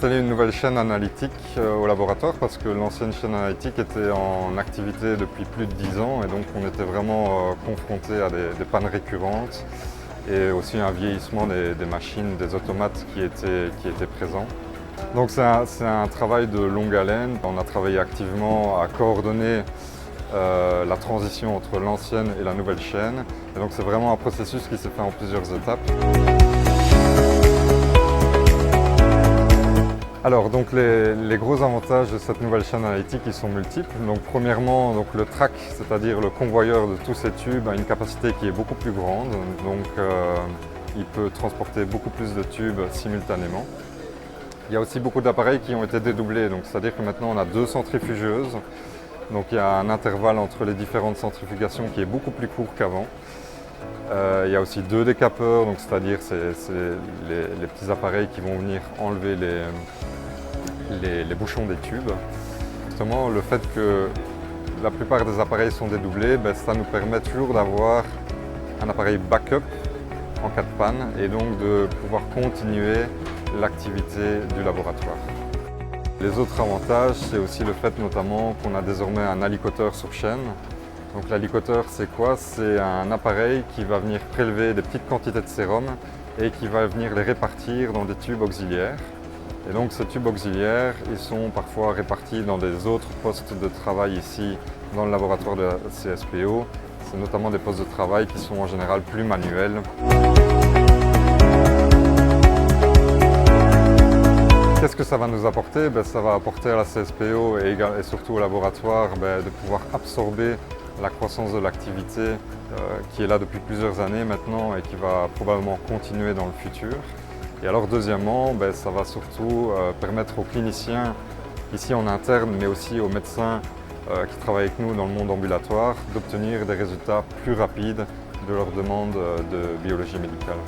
installé une nouvelle chaîne analytique au laboratoire parce que l'ancienne chaîne analytique était en activité depuis plus de 10 ans et donc on était vraiment confronté à des pannes récurrentes et aussi un vieillissement des machines, des automates qui étaient présents. Donc c'est un travail de longue haleine. On a travaillé activement à coordonner la transition entre l'ancienne et la nouvelle chaîne. Et donc c'est vraiment un processus qui s'est fait en plusieurs étapes. Alors donc les gros avantages de cette nouvelle chaîne analytique ils sont multiples. Donc premièrement donc le track, c'est-à-dire le convoyeur de tous ces tubes, a une capacité qui est beaucoup plus grande. Donc il peut transporter beaucoup plus de tubes simultanément. Il y a aussi beaucoup d'appareils qui ont été dédoublés, donc c'est-à-dire que maintenant on a 2 centrifugeuses. Donc il y a un intervalle entre les différentes centrifugations qui est beaucoup plus court qu'avant. Il y a aussi 2 décapeurs, donc c'est-à-dire les petits appareils qui vont venir enlever les bouchons des tubes. Justement, le fait que la plupart des appareils sont dédoublés, ça nous permet toujours d'avoir un appareil backup en cas de panne et donc de pouvoir continuer l'activité du laboratoire. Les autres avantages, c'est aussi le fait notamment qu'on a désormais un alicoteur sur chaîne. Donc l'alicoteur, c'est quoi? C'est un appareil qui va venir prélever des petites quantités de sérum et qui va venir les répartir dans des tubes auxiliaires. Et donc ces tubes auxiliaires, ils sont parfois répartis dans des autres postes de travail ici dans le laboratoire de la CSPO. C'est notamment des postes de travail qui sont en général plus manuels. Qu'est-ce que ça va nous apporter? Ça va apporter à la CSPO et surtout au laboratoire de pouvoir absorber la croissance de l'activité qui est là depuis plusieurs années maintenant et qui va probablement continuer dans le futur. Et alors deuxièmement, ça va surtout permettre aux cliniciens ici en interne mais aussi aux médecins qui travaillent avec nous dans le monde ambulatoire d'obtenir des résultats plus rapides de leurs demandes de biologie médicale.